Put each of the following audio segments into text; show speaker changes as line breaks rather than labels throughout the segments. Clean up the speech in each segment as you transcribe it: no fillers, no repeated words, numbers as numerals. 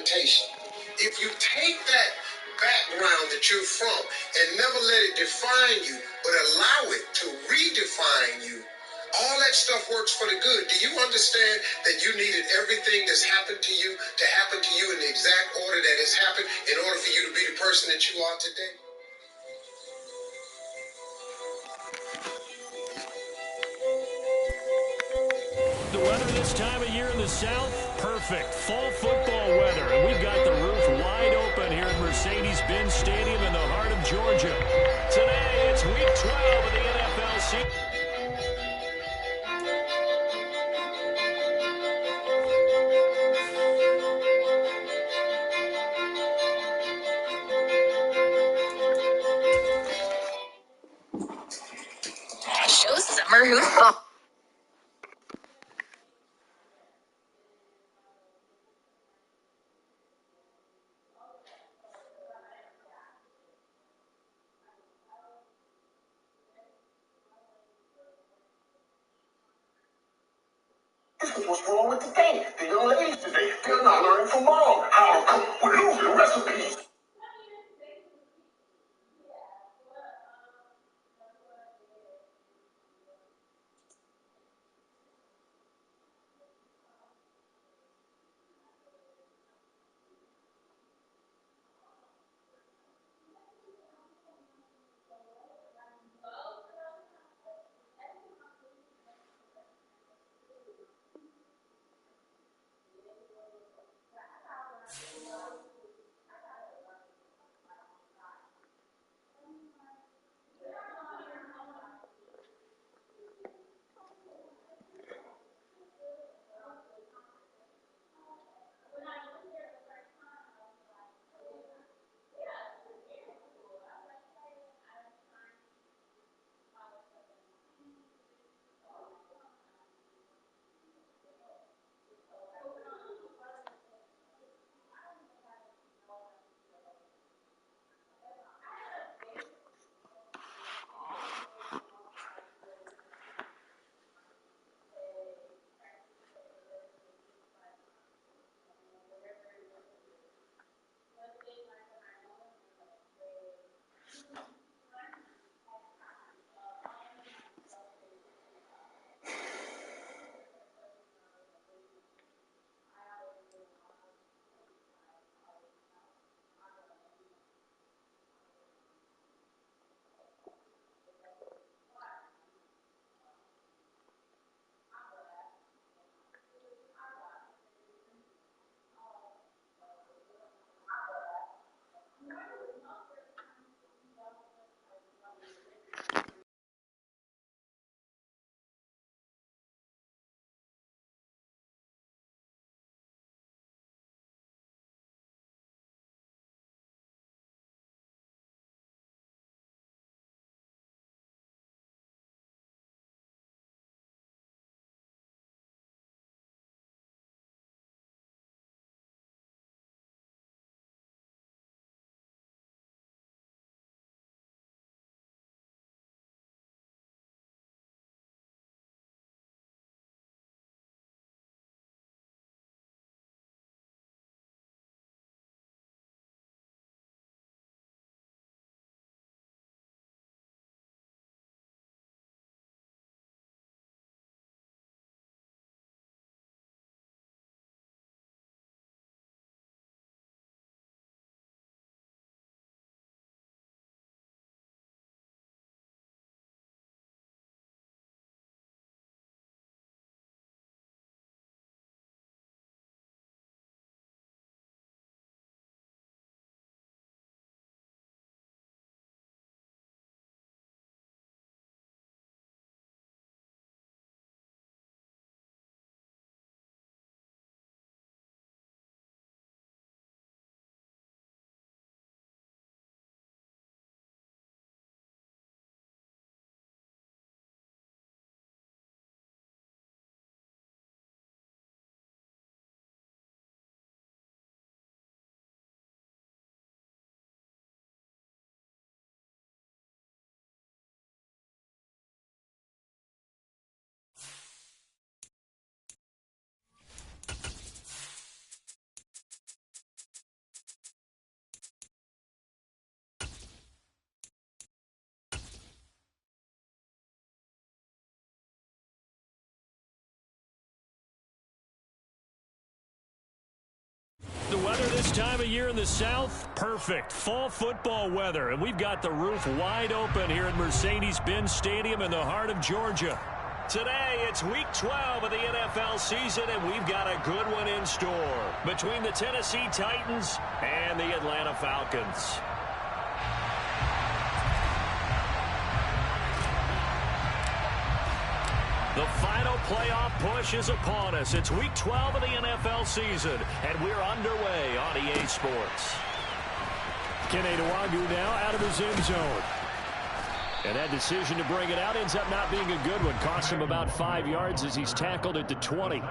representation. If you take that background that you're from and never let it define you, but allow it to redefine you, all that stuff works for the good. Do you understand that you needed everything that's happened to you to happen to you in the exact order that it's happened in order for you to be the person that you are today?
The weather this time of year in the South, perfect. Fall football weather. And we've got the roof wide open here at Mercedes-Benz Stadium in the heart of Georgia. Today, it's Week 12 of the NFL season.
Show Summer Hoopball.
What's wrong with today? The young ladies today, they're not learning from mom how to cook with losing recipes.
this time of year in the South? Perfect. Fall football weather, and we've got the roof wide open here at Mercedes-Benz Stadium in the heart of Georgia. Today, it's Week 12 of the NFL season, and we've got a good one in store between the Tennessee Titans and the Atlanta Falcons. The final playoff push is upon us. It's Week 12 of the NFL season, and we're underway on EA Sports. Kenny Nwagu now out of his end zone. And that decision to bring it out ends up not being a good one. Costs him about 5 yards as he's tackled at the 20.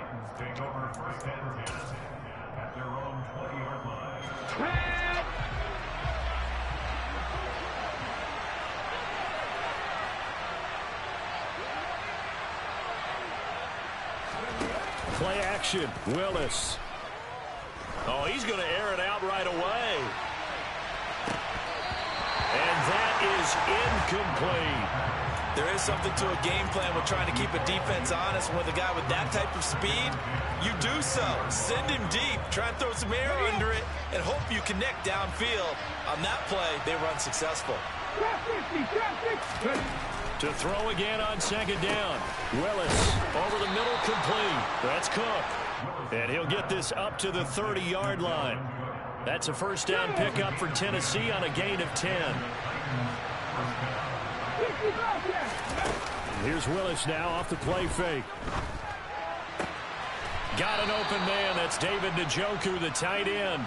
Play action, Willis. Oh, he's going to air it out right away. And that is incomplete.
There is something to a game plan with trying to keep a defense honest. With a guy with that type of speed, you do so. Send him deep. Try and throw some air under it and hope you connect downfield. On that play, they were unsuccessful.
To throw again on second down. Willis over the middle, complete. That's Cook. And he'll get this up to the 30-yard line. That's a first down pickup for Tennessee on a gain of 10. Here's Willis now off the play fake. Got an open man. That's David Njoku, the tight end.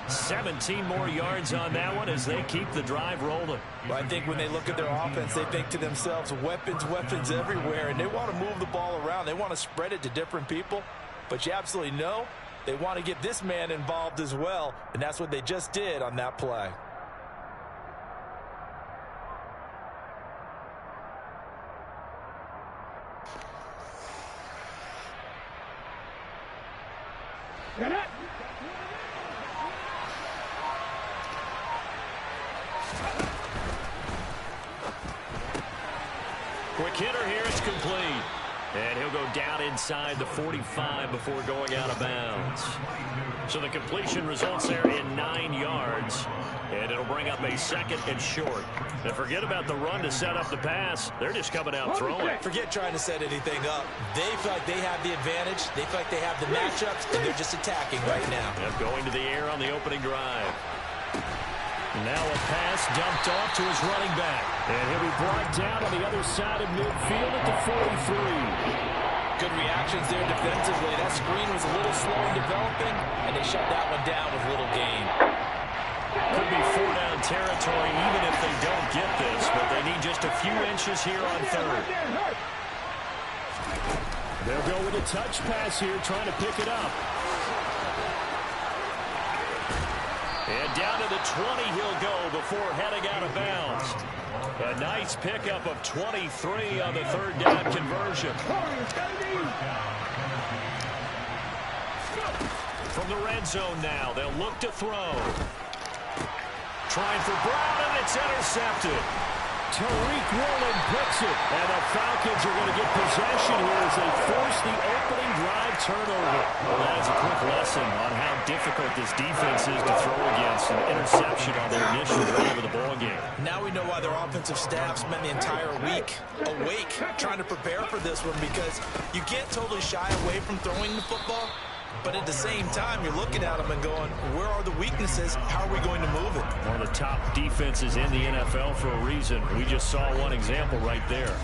17 more yards on that one as they keep the drive rolling.
Well, I think when they look at their offense, they think to themselves, weapons, weapons everywhere, and they want to move the ball around. They want to spread it to different people, but you absolutely know they want to get this man involved as well, and that's what they just did on that play.
Quick hitter here, it's complete. And he'll go down inside the 45 before going out of bounds. So the completion results there in 9 yards. And it'll bring up a second and short. And forget about the run to set up the pass. They're just coming out throwing.
Forget trying to set anything up. They feel like they have the advantage. They feel like they have the matchups, and they're just attacking right now.
Yep, going to the air on the opening drive. Now a pass dumped off to his running back. And he'll be brought down on the other side of midfield at the 43.
Good reactions there defensively. That screen was a little slow in developing, and they shut that one down with little gain.
Could be 4-down territory even if they don't get this, but they need just a few inches here on third. They'll go with a touch pass here, trying to pick it up. And down to the 20 he'll go before heading out of bounds. A nice pickup of 23 on the third down conversion. From the red zone now, they'll look to throw. Trying for Brown, and it's intercepted. Tariq Woolen picks it, and the Falcons are going to get possession here as they force the opening drive turnover. Well, that is a quick lesson on how difficult this defense is to throw against. An interception on their initial drive of the ball game.
Now we know why their offensive staff spent the entire week awake trying to prepare for this one, because you can't totally shy away from throwing the football. But at the same time, you're looking at them and going, where are the weaknesses? How are we going to move it?
One of the top defenses in the NFL for a reason. We just saw one example right there.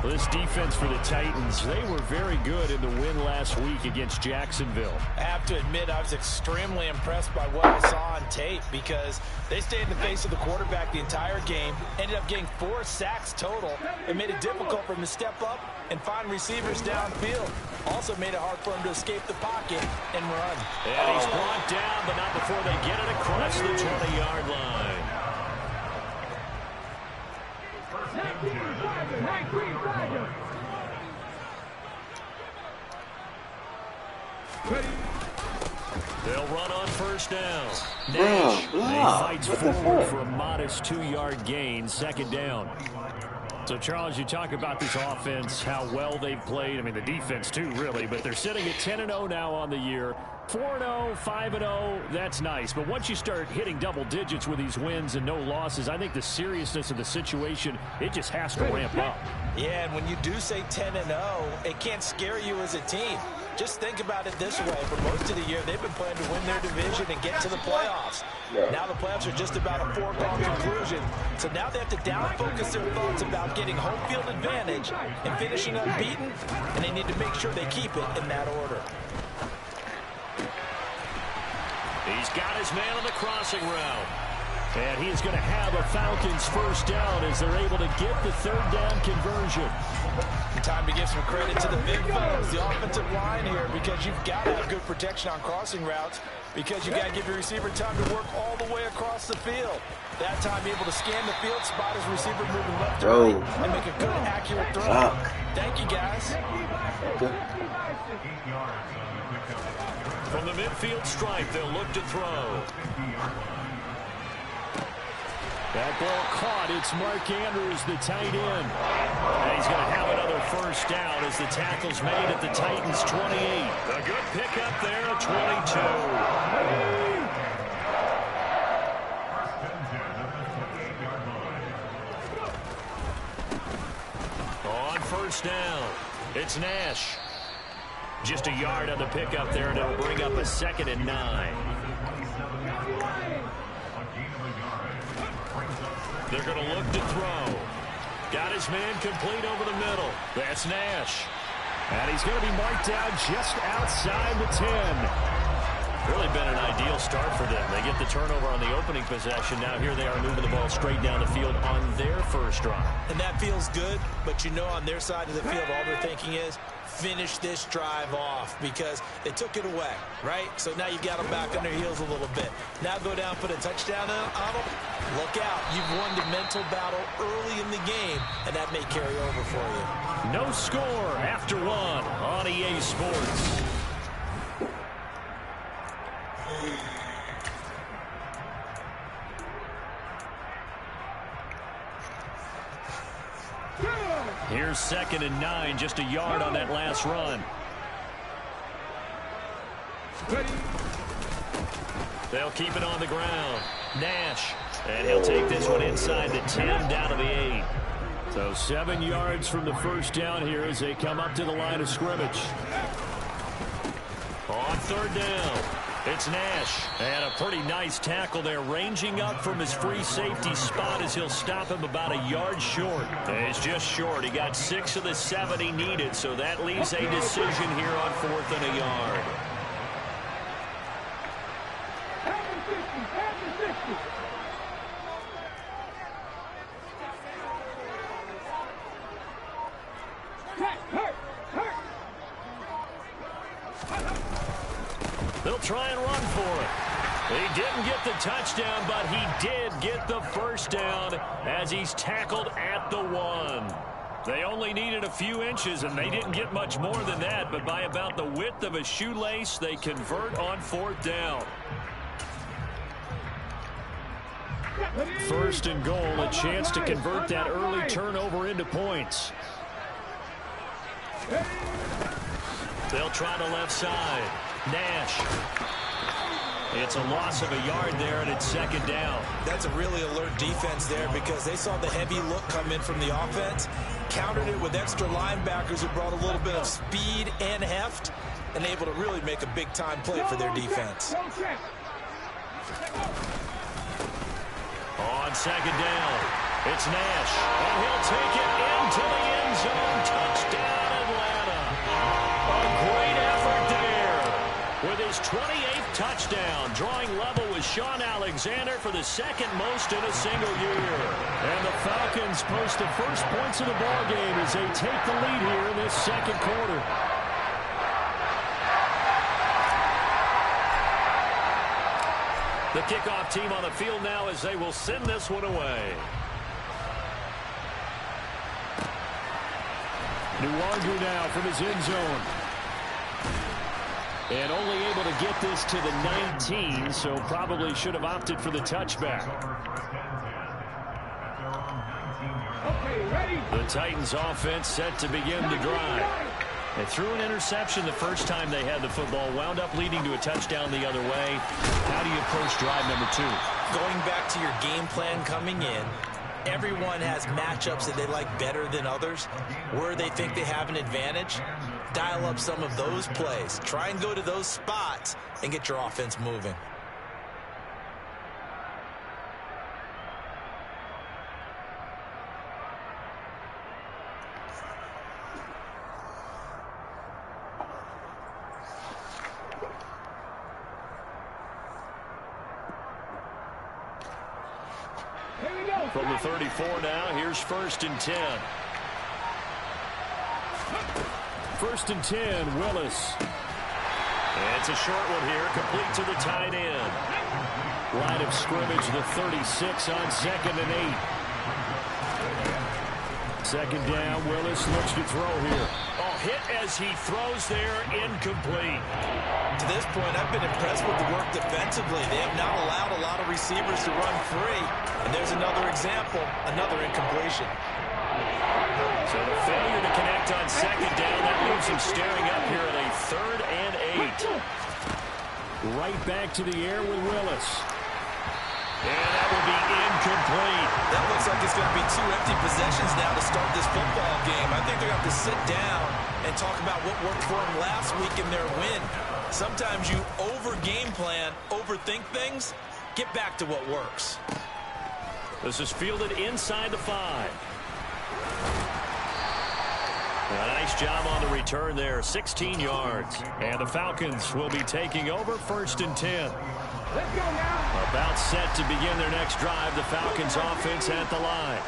Well, this defense for the Titans, they were very good in the win last week against Jacksonville.
I have to admit, I was extremely impressed by what I saw on tape, because they stayed in the face of the quarterback the entire game, ended up getting 4 sacks total, and made it difficult for him to step up and find receivers downfield. Also made it hard for him to escape the pocket and run.
And he's brought down, but not before they get it across the 20-yard line. They'll run on first down. Nash fights forward for a modest 2-yard gain, second down. So, Charles, you talk about this offense, how well they've played. I mean, the defense, too, really. But they're sitting at 10-0 now on the year. 4-0, 5-0, that's nice. But once you start hitting double digits with these wins and no losses, I think the seriousness of the situation, it just has to ramp up.
Yeah, and when you do say 10-0, it can't scare you as a team. Just think about it this way. For most of the year, they've been playing to win their division and get to the playoffs. Now the playoffs are just about a foregone conclusion. So now they have to down-focus their thoughts about getting home field advantage and finishing unbeaten, and they need to make sure they keep it in that order.
He's got his man on the crossing route. And he is going to have a Falcons first down as they're able to get the third down conversion.
Time to give some credit to the big fellas, the offensive line here, because you've got to have good protection on crossing routes, because you've got to give your receiver time to work all the way across the field. That time, able to scan the field, spot his receiver moving left to right, and make a good, accurate throw. Thank you, guys.
From the midfield stripe, they'll look to throw. That ball caught. It's Mark Andrews, the tight end. And he's going to have another first down as the tackle's made at the Titans' 28. A good pickup there at 22. On first down, it's Nash. Just a yard on the pickup there, and it'll bring up a 2nd and 9. They're going to look to throw. Got his man complete over the middle. That's Nash. And he's going to be marked down just outside the 10. Really been an ideal start for them. They get the turnover on the opening possession. Now here they are moving the ball straight down the field on their first drive.
And that feels good, but you know on their side of the field, all they're thinking is, finish this drive off, because they took it away, right? So now you've got them back on their heels a little bit. Now go down, put a touchdown on them. Look out. You've won the mental battle early in the game, and that may carry over for you.
No score after 1 on EA Sports. Here's 2nd and 9, just a yard on that last run. They'll keep it on the ground. Nash, and he'll take this one inside the 10, down to the 8. So 7 yards from the first down here as they come up to the line of scrimmage. On third down, it's Nash. And a pretty nice tackle there, ranging up from his free safety spot as he'll stop him about a yard short. It's just short. He got 6 of the 7 he needed, so that leaves a decision here on 4th and a yard. They'll try and run for it. He didn't get the touchdown, but he did get the first down as he's tackled at the 1. They only needed a few inches, and they didn't get much more than that, but by about the width of a shoelace, they convert on 4th down. 1st and goal, a chance to convert that early turnover into points. They'll try the left side. Nash. It's a loss of a yard there, and it's 2nd down.
That's a really alert defense there, because they saw the heavy look come in from the offense, countered it with extra linebackers who brought a little bit of speed and heft, and able to really make a big-time play for their defense.
On 2nd down, it's Nash, and he'll take it into the end zone. Touchdown, Atlanta. A great effort there with his 28th touchdown, drawing level with Sean Alexander for the 2nd most in a single year. And the Falcons post the first points of the ballgame as they take the lead here in this 2nd quarter. The kickoff team on the field now as they will send this one away. Nuwangu now from his end zone. And only able to get this to the 19, so probably should have opted for the touchback.
Okay, ready?
The Titans offense set to begin the drive. They threw an interception the first time they had the football, wound up leading to a touchdown the other way. How do you approach drive number 2?
Going back to your game plan coming in, everyone has matchups that they like better than others. Where they think they have an advantage, dial up some of those plays. Try and go to those spots and get your offense moving.
From the 34 now, here's 1st and 10. 1st and 10, Willis. And it's a short one here, complete to the tight end. Line of scrimmage, the 36 on 2nd and 8. 2nd down, Willis looks to throw here. Oh, hit as he throws there, incomplete.
To this point, I've been impressed with the work defensively. They have not allowed a lot of receivers to run free. And there's another example, another incompletion.
So the failure to connect on 2nd down, that leaves him staring up here at a 3rd and 8. Right back to the air with Willis. And that will be incomplete.
That looks like it's going to be 2 empty possessions now to start this football game. I think they're going to have to sit down and talk about what worked for them last week in their win. Sometimes you over-game plan, overthink things. Get back to what works.
This is fielded inside the 5. A nice job on the return there, 16 yards. And the Falcons will be taking over 1st and 10.
Let's go now.
About set to begin their next drive, the Falcons offense at the line.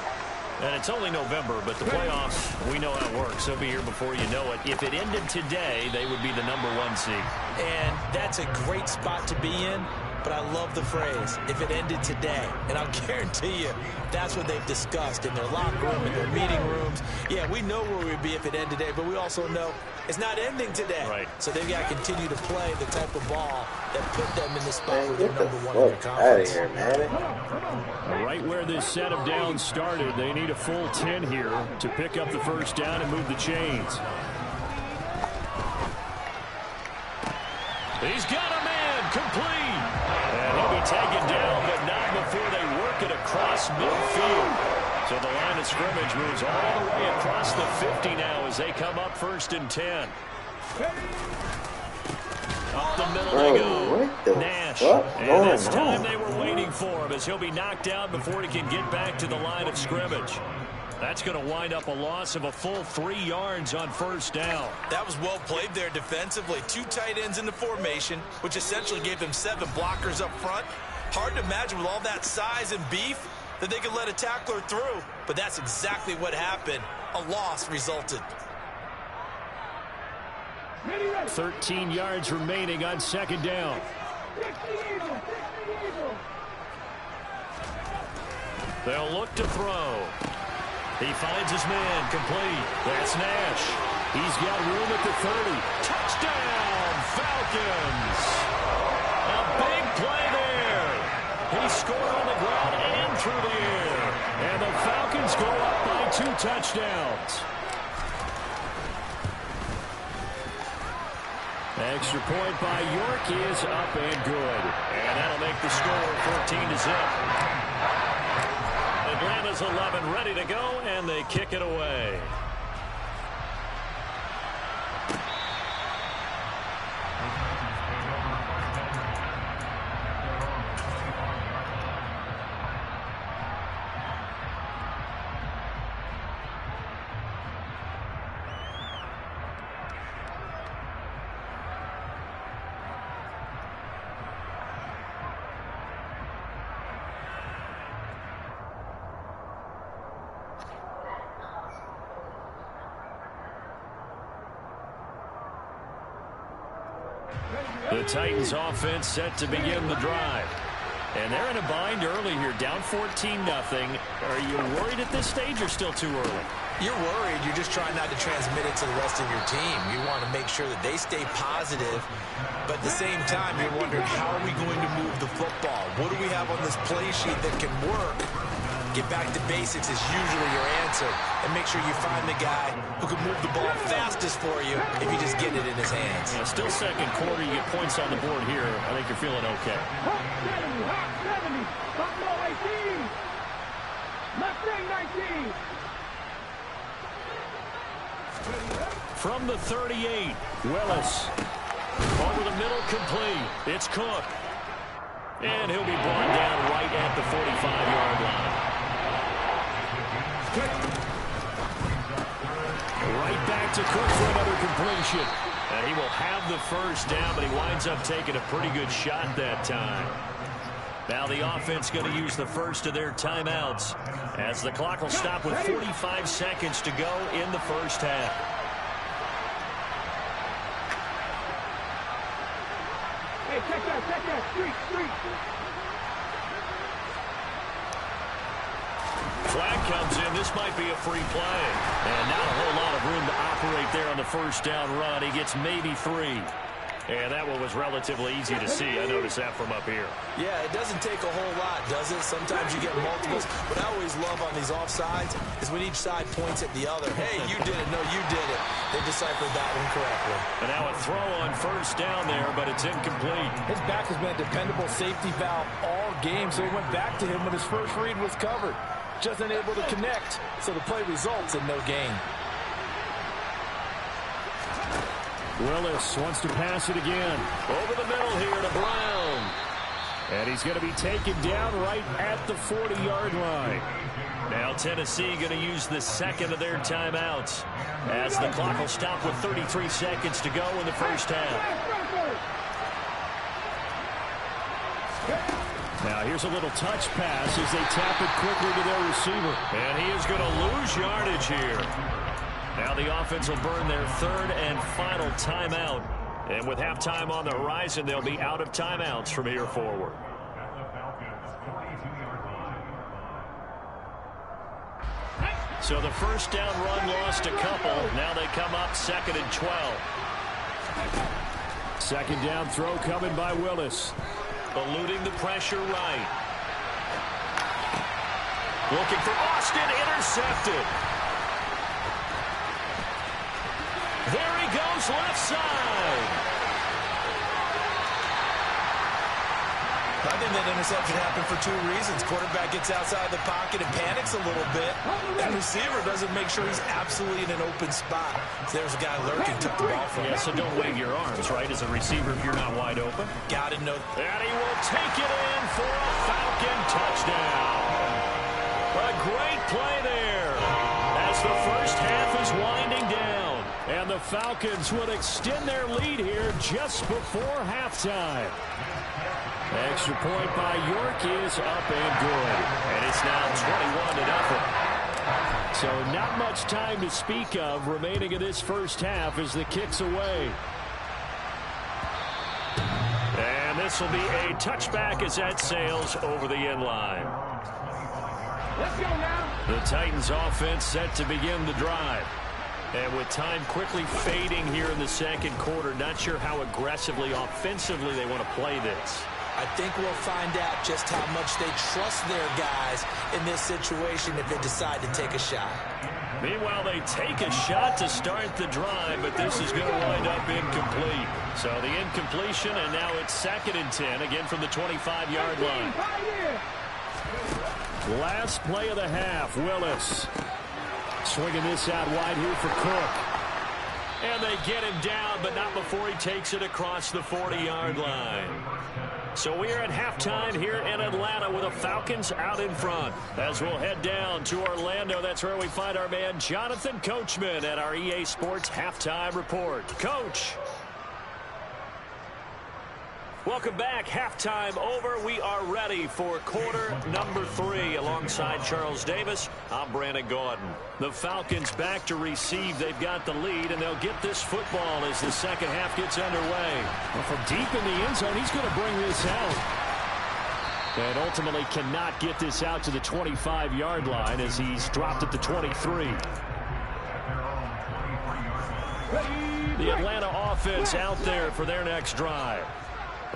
And it's only November, but the playoffs, we know how it works. They'll be here before you know it. If it ended today, they would be the number 1 seed.
And that's a great spot to be in. But I love the phrase, if it ended today. And I'll guarantee you, that's what they've discussed in their locker room, in their meeting rooms. Yeah, we know where we'd be if it ended today, but we also know it's not ending today.
Right.
So they've got to continue to play the type of ball that put them in the spot where they're
Get the
number 1 in the
fuck out of
conference.
here, man.
Right where this set of downs started, they need a full 10 here to pick up the 1st down and move the chains. He's got a man, complete. And he'll be taken down, but not before they work it across midfield. So the line of scrimmage moves all the way across the 50 now as they come up 1st and 10. Up the middle they go. Nash. And this time they were waiting for him as he'll be knocked out before he can get back to the line of scrimmage. That's going to wind up a loss of a full 3 yards on 1st down.
That was well played there defensively. 2 tight ends in the formation, which essentially gave them 7 blockers up front. Hard to imagine with all that size and beef that they could let a tackler through. But that's exactly what happened. A loss resulted.
13 yards remaining on 2nd down. They'll look to throw. He finds his man, complete. That's Nash. He's got room at the 30. Touchdown, Falcons. A big play there. He scored on the ground and through the air. And the Falcons go up by 2 touchdowns. Extra point by York is up and good. And that'll make the score 14-0. Atlanta's 11 ready to go, and they kick it away. The Titans offense set to begin the drive. And they're in a bind early here, down 14-0. Are you worried at this stage or still too early?
You're worried. You're just trying not to transmit it to the rest of your team. You want to make sure that they stay positive. But at the same time, you're wondering, how are we going to move the football? What do we have on this play sheet that can work Get back to basics is usually your answer. And make sure you find the guy who can move the ball fastest for you if you just get it in his hands.
Yeah, still second quarter. You get points on the board here. I think you're feeling okay.
Hot 70. Buffalo 18. Mustang 19.
From the 38, Willis. Over the middle, complete. It's Cook. And he'll be brought down right at the 45-yard line. Right back to Cook for another completion. And he will have the first down, but he winds up taking a pretty good shot that time. Now the offense going to use the first of their timeouts as the clock will stop with 45 seconds to go in the first half.
Hey, check that, street.
Flag comes in. This might be a free play. And not a whole lot of room to operate there on the first down run. He gets maybe 3. And that one was relatively easy to see. I noticed that from up here.
Yeah, it doesn't take a whole lot, does it? Sometimes you get multiples. What I always love on these offsides is when each side points at the other. Hey, you did it. No, you did it. They deciphered that one correctly.
And now a throw on first down there, but it's incomplete.
His back has been a dependable safety valve all game, so he went back to him when his first read was covered. Just unable to connect, so the play results in no gain.
Willis wants to pass it again. Over the middle here to Brown. And he's going to be taken down right at the 40-yard line. Now Tennessee going to use the second of their timeouts as the clock will stop with 33 seconds to go in the first half. Now here's a little touch pass as they tap it quickly to their receiver. And he is going to lose yardage here. Now the offense will burn their third and final timeout. And with halftime on the horizon, they'll be out of timeouts from here forward. So the first down run lost a couple. Now they come up 2nd and 12. Second down throw coming by Willis. Eluding the pressure right. Looking for Austin, intercepted. There he goes, left side.
I think that interception happened for 2 reasons. Quarterback gets outside the pocket and panics a little bit. And receiver doesn't make sure he's absolutely in an open spot. So there's a guy lurking, took the ball from him.
Yeah, so don't wave your arms, right, as a receiver if you're not wide open.
Got to know.
And he will take it in for a Falcon touchdown. A great play there as the first half is winding down. And the Falcons will extend their lead here just before halftime. Extra point by York is up and good. And it's now 21-0. So not much time to speak of remaining in this first half as the kick's away. And this will be a touchback as that sails over the end line.
Let's go now.
The Titans offense set to begin the drive. And with time quickly fading here in the second quarter, not sure how aggressively, offensively they want to play this.
I think we'll find out just how much they trust their guys in this situation if they decide to take a shot.
Meanwhile, they take a shot to start the drive, but this is going to wind up incomplete. So the incompletion, and now it's 2nd and 10, again from the 25-yard line. Last play of the half, Willis. Swinging this out wide here for Cook. And they get him down, but not before he takes it across the 40-yard line. So we are at halftime here in Atlanta with the Falcons out in front. As we'll head down to Orlando, that's where we find our man Jonathan Coachman at our EA Sports Halftime Report. Coach. Welcome back. Halftime over. We are ready for quarter number 3. Alongside Charles Davis, I'm Brandon Gordon. The Falcons back to receive. They've got the lead, and they'll get this football as the second half gets underway. Well, from deep in the end zone, he's going to bring this out. And ultimately cannot get this out to the 25-yard line as he's dropped at the 23. The Atlanta offense out there for their next drive.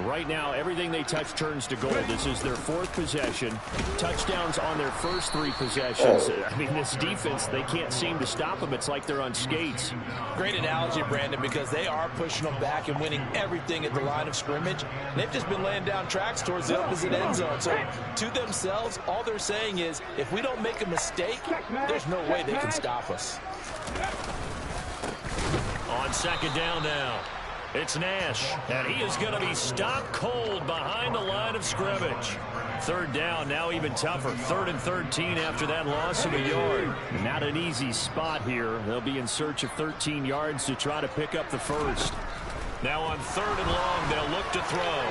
Right now, everything they touch turns to gold. This is their 4th possession. Touchdowns on their first 3 possessions. I mean, this defense, they can't seem to stop them. It's like they're on skates.
Great analogy, Brandon, because they are pushing them back and winning everything at the line of scrimmage. They've just been laying down tracks towards the opposite end zone. So to themselves, all they're saying is, if we don't make a mistake, there's no way they can stop us.
On 2nd down now. It's Nash, and he is going to be stopped cold behind the line of scrimmage. 3rd down, now even tougher. 3rd and 13 after that loss of a yard. Not an easy spot here. They'll be in search of 13 yards to try to pick up the first. Now on 3rd and long, they'll look to throw.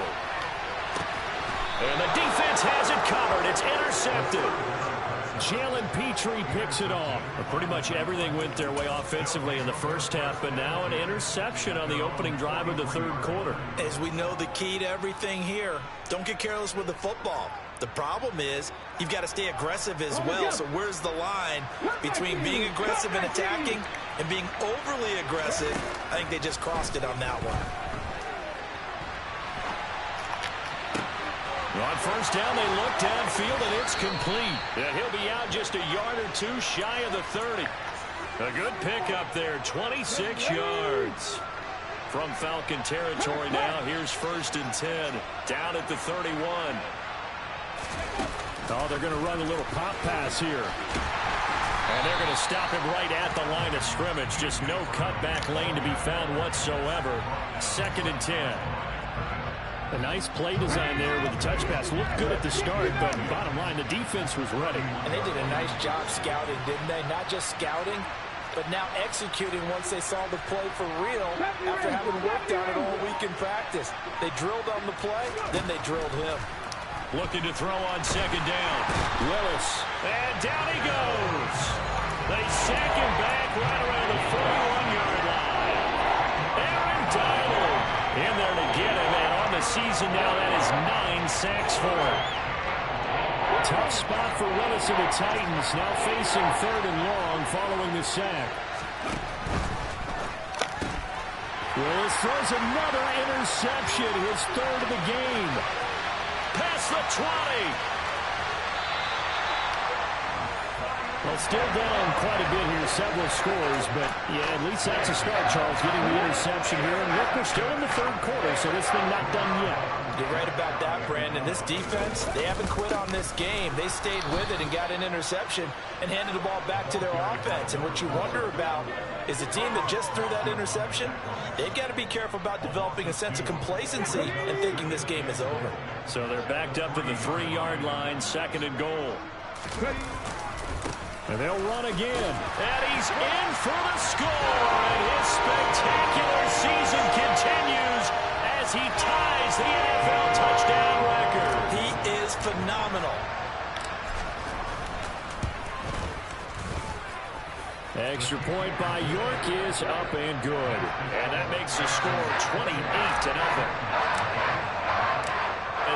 And the defense has it covered. It's intercepted. Jalen Petrie picks it off. Pretty much everything went their way offensively in the first half, but now an interception on the opening drive of the 3rd quarter.
As we know, the key to everything here, don't get careless with the football. The problem is you've got to stay aggressive as well. So where's the line between being aggressive and attacking and being overly aggressive? I think they just crossed it on that one.
On 1st down, they look downfield, and it's complete. And he'll be out just a yard or 2 shy of the 30. A good pickup there, 26 yards. From Falcon territory now, here's 1st and 10, down at the 31. Oh, they're going to run a little pop pass here. And they're going to stop him right at the line of scrimmage. Just no cutback lane to be found whatsoever. 2nd and 10. A nice play design there with the touch pass. Looked good at the start, but bottom line, the defense was ready.
And they did a nice job scouting, didn't they? Not just scouting, but now executing once they saw the play for real after having worked on it all week in practice. They drilled on the play, then they drilled him.
Looking to throw on 2nd down. Willis. And down he goes. They sack him back right around the 41-yard line. Aaron Donald in there to get him. And on the season now, that is 9 sacks for him. Tough spot for Willis and the Titans. Now facing 3rd and long following the sack. Willis throws another interception. His 3rd of the game. Past the 20. Well, still down quite a bit here, several scores, but yeah, at least that's a start, Charles, getting the interception here. And look, we're still in the 3rd quarter, so this thing not done yet.
You're right about that, Brandon. This defense, they haven't quit on this game. They stayed with it and got an interception and handed the ball back to their offense. And what you wonder about is a team that just threw that interception, they've got to be careful about developing a sense of complacency and thinking this game is over.
So they're backed up to the 3-yard line, 2nd and goal. And they'll run again. And he's in for the score. And his spectacular season continues as he ties the NFL touchdown record.
He is phenomenal.
Extra point by York is up and good. And that makes the score 28-0.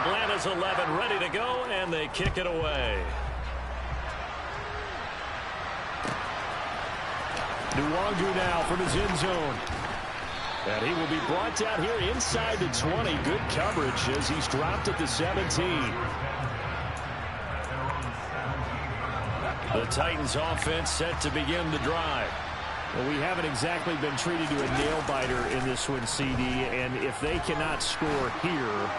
Atlanta's 11 ready to go, and they kick it away. Nwangu now from his end zone. And he will be brought down here inside the 20. Good coverage as he's dropped at the 17. The Titans offense set to begin the drive. Well, we haven't exactly been treated to a nail-biter in this one, CD. And if they cannot score here,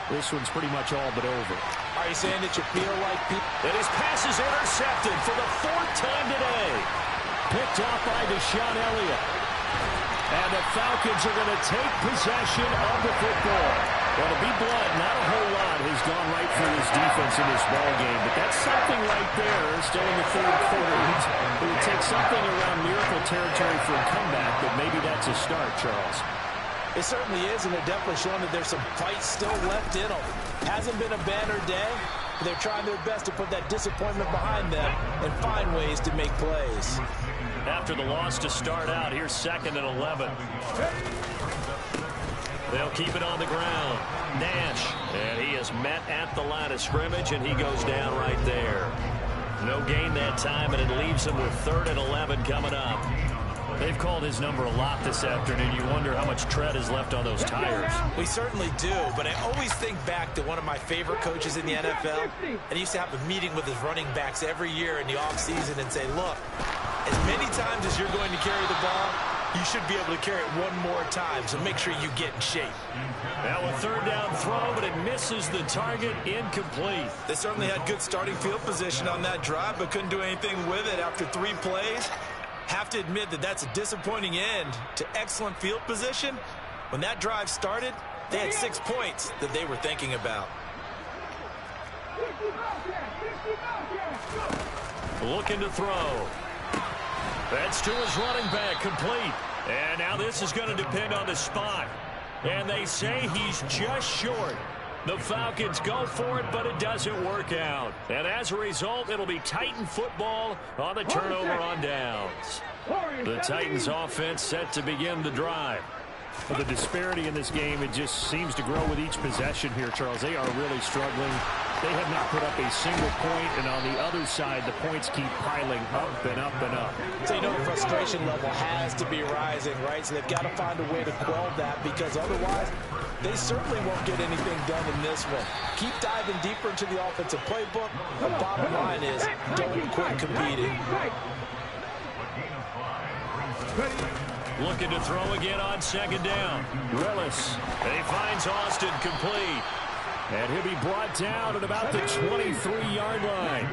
this one's pretty much all but over.
Are you saying that you feel like
that his pass is intercepted for the 4th time today? Picked off by Deshaun Elliott. And the Falcons are going to take possession of the football. Well, to be blunt, not a whole lot has gone right for this defense in this ballgame, but that's something right there. Still in the 3rd quarter. It would take something around miracle territory for a comeback, but maybe that's a start, Charles.
It certainly is, and they're definitely showing that there's some fight still left in them. Hasn't been a banner day, but they're trying their best to put that disappointment behind them and find ways to make plays.
After the loss to start out, here's 2nd and 11. They'll keep it on the ground. Nash, and he is met at the line of scrimmage, and he goes down right there. No gain that time, and it leaves him with 3rd and 11 coming up. They've called his number a lot this afternoon. You wonder how much tread is left on those tires.
We certainly do, but I always think back to one of my favorite coaches in the NFL, and he used to have a meeting with his running backs every year in the offseason and say, look, as many times as you're going to carry the ball, you should be able to carry it one more time, so make sure you get in shape.
Now a third down throw, but it misses the target, incomplete.
They certainly had good starting field position on that drive, but couldn't do anything with it after 3 plays. Have to admit that that's a disappointing end to excellent field position. When that drive started, they had 6 points that they were thinking about.
Looking to throw. That's to his running back, complete. And now this is going to depend on the spot. And they say he's just short. The Falcons go for it, but it doesn't work out. And as a result, it'll be Titan football on the turnover on downs. The Titans offense set to begin the drive.
Well, the disparity in this game, it just seems to grow with each possession here, Charles. They are really struggling. They have not put up a single point, and on the other side, the points keep piling up and up and up.
So you know the frustration level has to be rising, right? So they've got to find a way to quell that, because otherwise they certainly won't get anything done in this one. Keep diving deeper into the offensive playbook. The bottom line is don't quit competing.
Looking to throw again on second down. Willis. And he finds Austin, complete. And he'll be brought down at about the 23-yard line.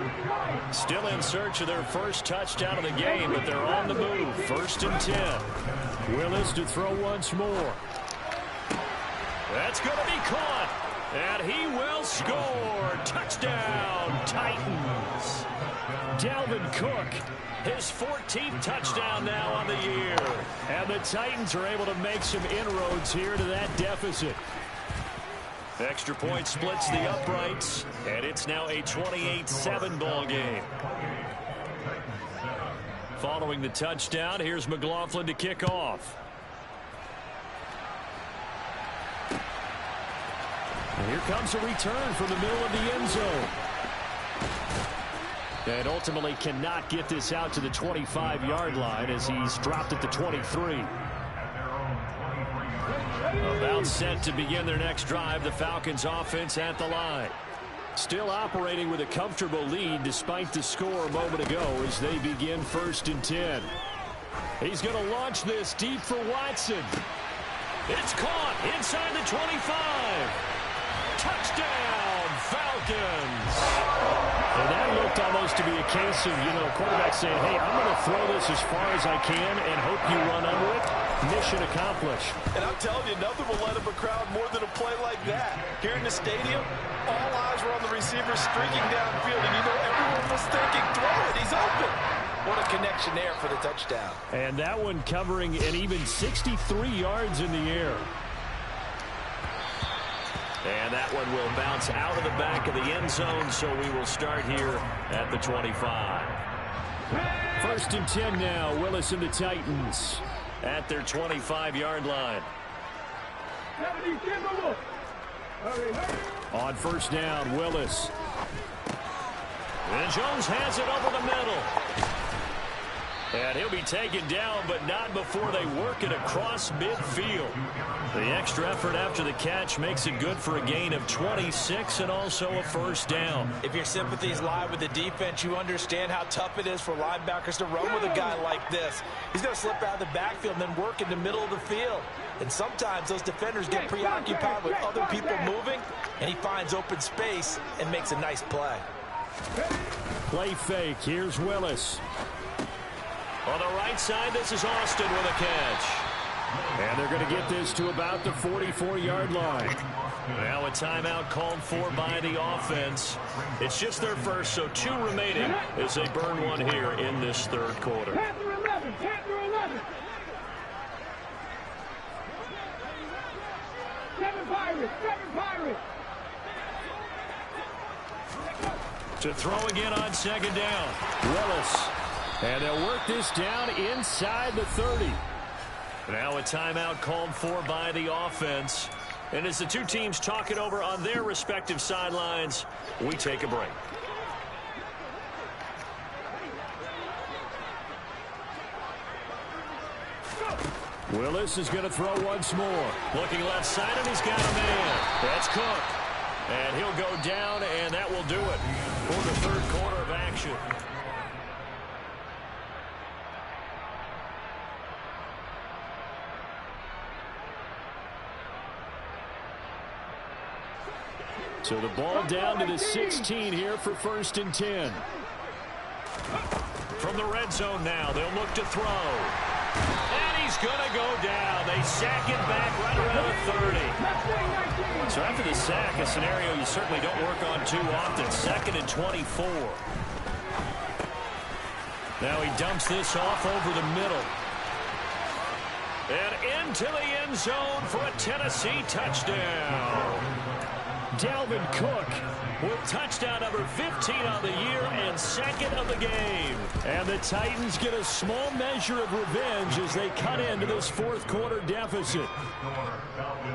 Still in search of their first touchdown of the game, but they're on the move. 1st and 10. Willis to throw once more. That's going to be caught. And he will score. Touchdown, Titans. Dalvin Cook, his 14th touchdown now on the year. And the Titans are able to make some inroads here to that deficit. Extra point splits the uprights, and it's now a 28-7 ball game. Following the touchdown, here's McLaughlin to kick off. And here comes a return from the middle of the end zone. And ultimately cannot get this out to the 25-yard line as he's dropped at the 23. About set to begin their next drive. The Falcons offense at the line. Still operating with a comfortable lead despite the score a moment ago as they begin 1st and 10. He's going to launch this deep for Watson. It's caught inside the 25. Touchdown, Falcons. And that looked almost to be a case of, quarterback saying, hey, I'm going to throw this as far as I can and hope you run under it. Mission accomplished.
And I'm telling you, nothing will let up a crowd more than a play like that. Here in the stadium, all eyes were on the receiver streaking downfield, and everyone was thinking, throw it, he's open. What a connection there for the touchdown.
And that one covering an even 63 yards in the air. And that one will bounce out of the back of the end zone, so we will start here at the 25. 1st and 10 now. Willis and the Titans at their 25-yard line. On 1st down, Willis. And Jones has it over the middle. And he'll be taken down, but not before they work it across midfield. The extra effort after the catch makes it good for a gain of 26 and also a 1st down.
If your sympathies lie with the defense, you understand how tough it is for linebackers to run with a guy like this. He's going to slip out of the backfield and then work in the middle of the field. And sometimes those defenders get preoccupied with other people moving, and he finds open space and makes a nice play.
Play fake. Here's Willis. On the right side, this is Austin with a catch. And they're going to get this to about the 44-yard line. Now a timeout called for by the offense. It's just their first, so 2 remaining as they burn one here in this 3rd quarter.
10 through 11, 10 through 11. 7 Pirates, 7 Pirates.
To throw again on 2nd down. Willis. And they'll work this down inside the 30. Now a timeout called for by the offense. And as the two teams talk it over on their respective sidelines, we take a break. Willis is going to throw once more. Looking left side, and he's got a man. That's Cook. And he'll go down, and that will do it for the third quarter of action. So the ball down to the 16 here for 1st and 10. From the red zone now, they'll look to throw. And he's going to go down. They sack it back right around the 30. So after the sack, a scenario you certainly don't work on too often. 2nd and 24. Now he dumps this off over the middle. And into the end zone for a Tennessee touchdown. Dalvin Cook with touchdown number 15 on the year and 2nd of the game. And the Titans get a small measure of revenge as they cut into this 4th quarter deficit.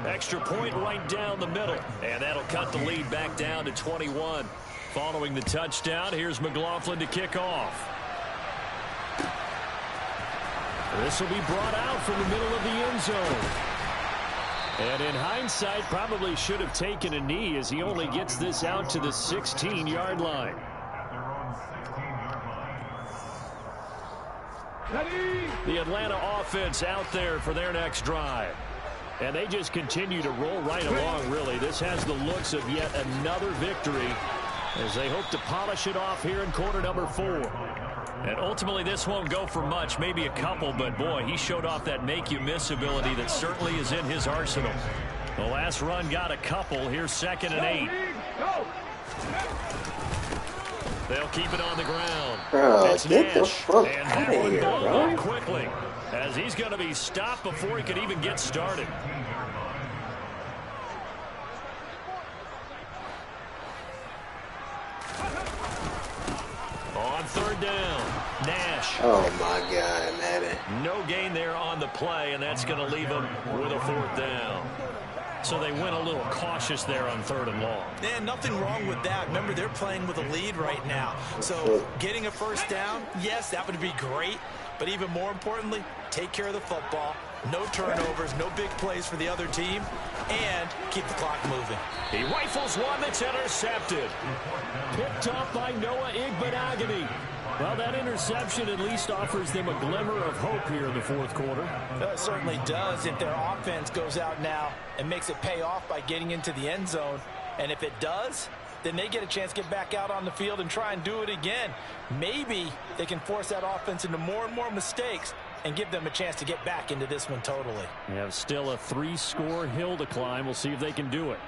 Extra point right down the middle. And that'll cut the lead back down to 21. Following the touchdown, here's McLaughlin to kick off. This will be brought out from the middle of the end zone. And in hindsight, probably should have taken a knee as he only gets this out to the 16-yard line. The Atlanta offense out there for their next drive. And they just continue to roll right along, really. This has the looks of yet another victory as they hope to polish it off here in quarter number 4. And ultimately, this won't go for much, maybe a couple, but boy, he showed off that make-you-miss ability that certainly is in his arsenal. The last run got a couple. Here's 2nd and 8. They'll keep it on the ground. It's
get
Nash,
the fuck
and
out
that
of
one
here,
balled
bro.
up quickly, as he's going to be stopped before he can even get started. On 3rd down, Nash.
Oh, my God, Madden.
No gain there on the play, and that's going to leave him with a 4th down. So they went a little cautious there on 3rd and long.
And nothing wrong with that. Remember, they're playing with a lead right now. So getting a 1st down, yes, that would be great. But even more importantly, take care of the football. No turnovers, no big plays for the other team, and keep the clock moving.
He rifles one that's intercepted. Picked off by Noah Igbenogany. Well, that interception at least offers them a glimmer of hope here in the 4th quarter.
It certainly does if their offense goes out now and makes it pay off by getting into the end zone. And if it does, then they get a chance to get back out on the field and try and do it again. Maybe they can force that offense into more and more mistakes and give them a chance to get back into this one totally.
They have still a 3-score hill to climb. We'll see if they can do it.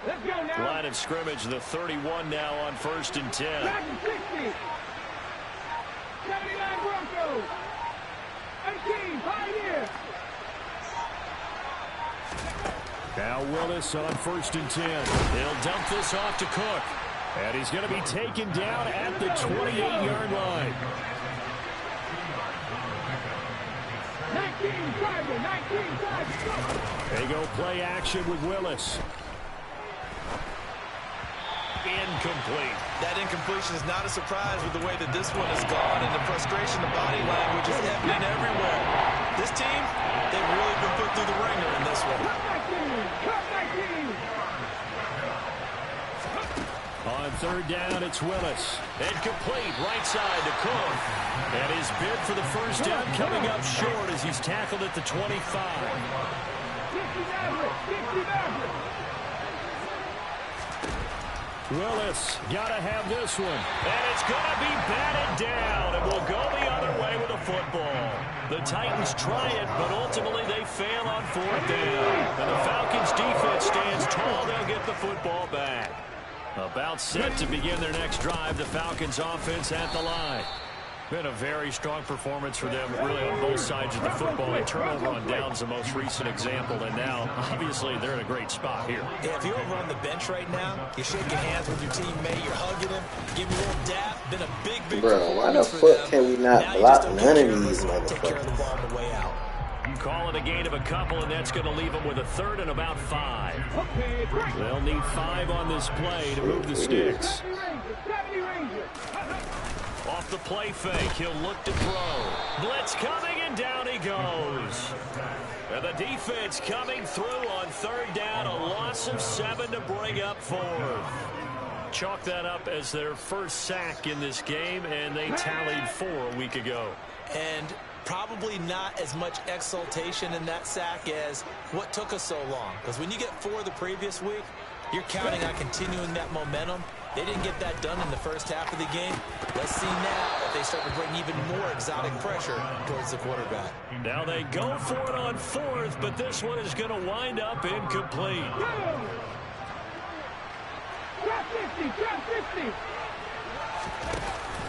Let's go now.
Line of scrimmage, the 31 now on 1st and 10.
Back to 60. 79 Broncos. 18, Pioneers.
Now Willis on 1st and 10. He'll dump this off to Cook. And he's going to be taken down at the 28-yard line.
19, Tiger, 19, Tiger.
They go play action with Willis. Incomplete.
That incompletion is not a surprise with the way that this one has gone, and the frustration, the body language is evident everywhere. This team, they've really been put through the ringer in this one.
Cut 19.
On 3rd down, it's Willis. Incomplete, right side to Cook. And his bid for the 1st down coming up short as he's tackled at the 25.
60 Maverick, 60 Maverick.
Willis got to have this one. And it's going to be batted down, and will go the other way with a football. The Titans try it, but ultimately they fail on 4th down. And the Falcons' defense stands tall. They'll get the football back. About set to begin their next drive, the Falcons' offense at the line. Been a very strong performance for them, really, on both sides of the football. A turnover on downs, the most recent example, and now, obviously, they're in a great spot here.
Yeah, if you're over on the bench right now, you're shaking hands with your teammate, you're hugging him, giving him a little dap. Been a big
Bro, why the
performance for
fuck
them.
can we not
Now you
block
just don't
none
take
of
care
these
business, take care of the
motherfuckers?
ball on the way out.
Call it a gain of a couple, and that's going to leave them with a 3rd and about 5. They'll need 5 on this play to move the sticks.
70 Rangers.
Off the play fake, he'll look to throw. Blitz coming, and down he goes. And the defense coming through on third down. A loss of 7 to bring up fourth. Chalk that up as their first sack in this game, and they tallied 4 a week ago.
And probably not as much exultation in that sack as what took us so long. Because when you get 4 the previous week, you're counting on continuing that momentum. They didn't get that done in the first half of the game. Let's see now if they start to bring even more exotic pressure towards the quarterback.
Now they go for it on 4th, but this one is going to wind up incomplete.
Trap 50, trap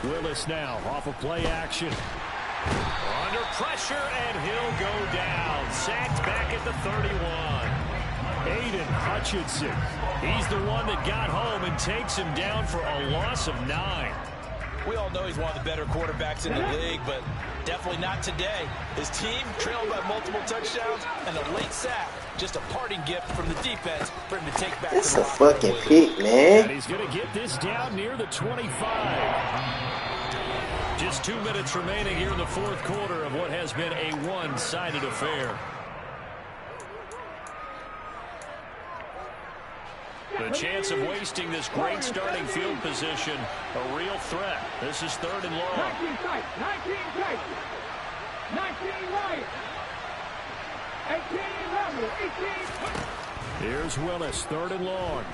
50.
Willis now off of play action. Under pressure, and he'll go down. Sacked back at the 31. Aiden Hutchinson. He's the one that got home and takes him down for a loss of 9.
We all know he's one of the better quarterbacks in the league, but definitely not today. His team trailed by multiple touchdowns and a late sack. Just a parting gift from the defense for him to take back.
It's a fucking pick, man.
And he's going to get this down near the 25. Just 2 minutes remaining here in the fourth quarter of what has been a one-sided affair. The chance of wasting this great starting field position, a real threat. This is 3rd and long.
19 tight, 19 tight, 19 right, 18 level, 18.
Here's Willis, 3rd and long.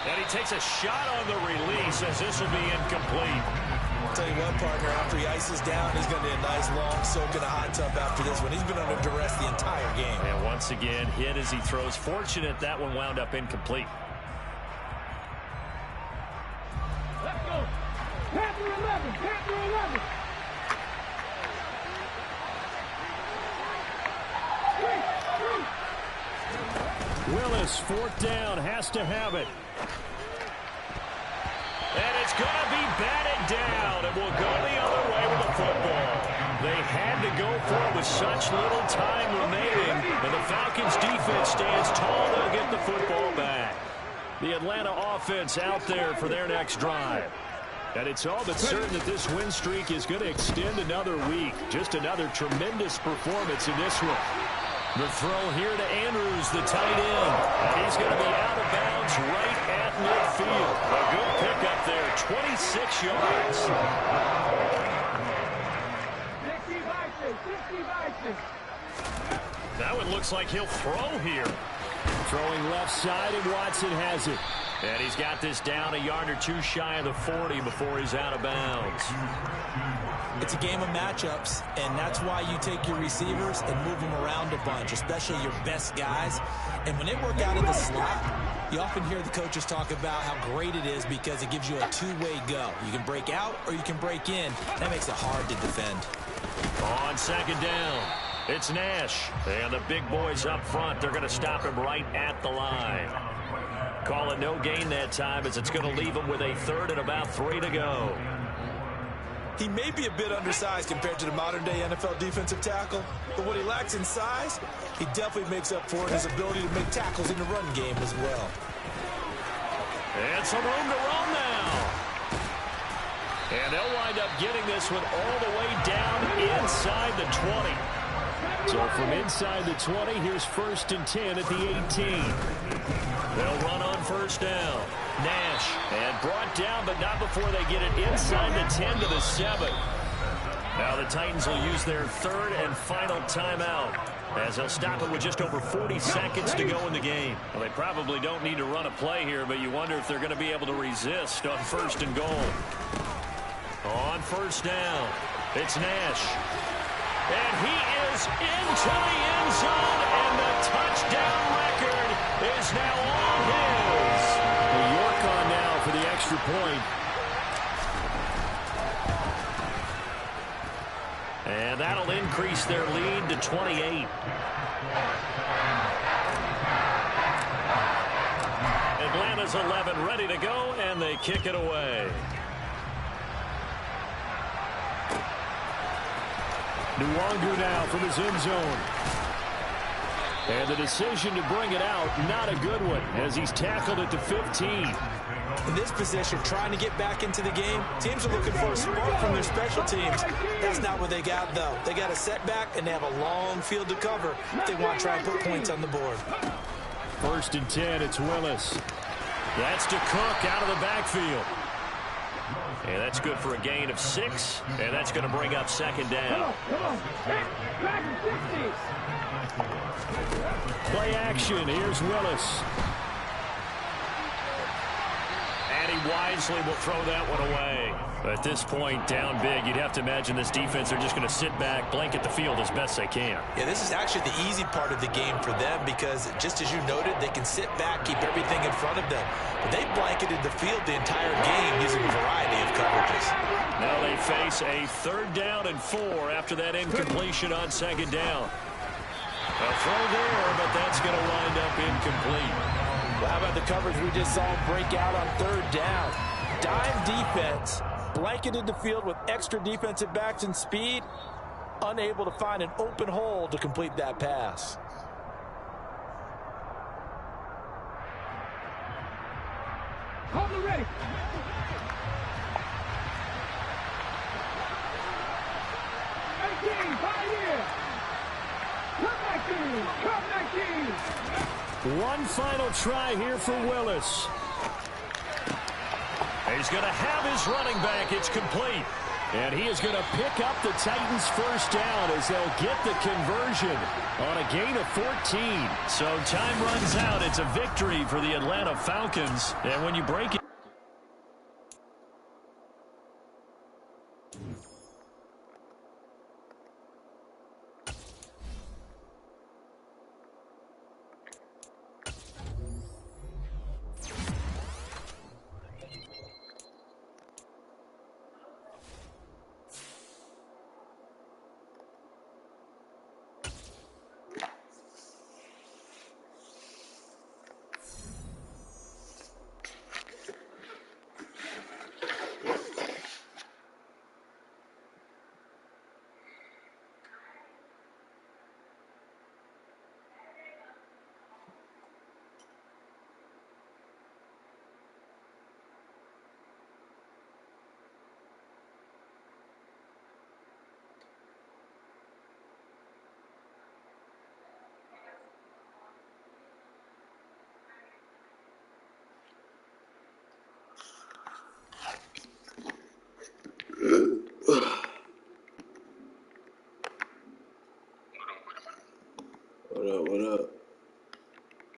And he takes a shot on the release as this will be incomplete.
I'll tell you what, partner, after he ices down, he's going to need a nice long soak in a hot tub after this one. He's been under duress the entire game.
And once again, hit as he throws. Fortunate that one wound up incomplete.
Let's go. Panther 11, Panther 11.
Willis, 4th down, has to have it. And it's going to be batted down. It will go the other way with the football. They had to go for it with such little time remaining. And the Falcons defense stands tall. They'll get the football back. The Atlanta offense out there for their next drive. And it's all but certain that this win streak is going to extend another week. Just another tremendous performance in this one. The throw here to Andrews, the tight end. And he's going to be out of bounds right at midfield. A good pickup there, 26 yards.
60-6.
That one looks like he'll throw here. Throwing left side, and Watson has it. And he's got this down a yard or 2 shy of the 40 before he's out of bounds.
It's a game of matchups, and that's why you take your receivers and move them around a bunch, especially your best guys. And when they work out in the slot, you often hear the coaches talk about how great it is because it gives you a two-way go. You can break out or you can break in. That makes it hard to defend.
On 2nd down, it's Nash. And the big boys up front, they're going to stop him right at the line. Call it no gain that time as it's going to leave him with a 3rd and about 3 to go.
He may be a bit undersized compared to the modern-day NFL defensive tackle, but what he lacks in size, he definitely makes up for in his ability to make tackles in the run game as well.
And some room to run now. And they'll wind up getting this one all the way down inside the 20. So from inside the 20, here's 1st and 10 at the 18. They'll run on 1st down. Nash, and brought down, but not before they get it inside the 10 to the 7. Now the Titans will use their 3rd and final timeout, as they'll stop it with just over 40 seconds to go in the game. Well, they probably don't need to run a play here, but you wonder if they're going to be able to resist on 1st and goal. On 1st down, it's Nash. And he is into the end zone, and the touchdown record is now all his. New York on now for the extra point. And that'll increase their lead to 28. Atlanta's 11 ready to go, and they kick it away. Nwangu now from his end zone. And the decision to bring it out, not a good one, as he's tackled at the 15.
In this position, trying to get back into the game, teams are looking for a spark from their special teams. That's not what they got, though. They got a setback, and they have a long field to cover if they want to try and put points on the board.
1st and 10, it's Willis. That's to Cook out of the backfield. And that's good for a gain of 6, and that's going to bring up 2nd down.
Come on. Back in 60.
Play action. Here's Willis. And he wisely will throw that one away. At this point, down big, you'd have to imagine this defense are just going to sit back, blanket the field as best they can.
Yeah, this is actually the easy part of the game for them because, just as you noted, they can sit back, keep everything in front of them. But they blanketed the field the entire game using a variety of coverages.
Now they face a 3rd down and 4 after that incompletion on 2nd down. A throw there, but that's going to wind up incomplete.
Well, how about the coverage we just saw break out on 3rd down? Dime defense, blanketed the field with extra defensive backs and speed, unable to find an open hole to complete that pass.
Hold it ready.
One final try here for Willis. He's going to have his running back. It's complete. And he is going to pick up the Titans' 1st down as they'll get the conversion on a gain of 14. So time runs out. It's a victory for the Atlanta Falcons. And when you break it.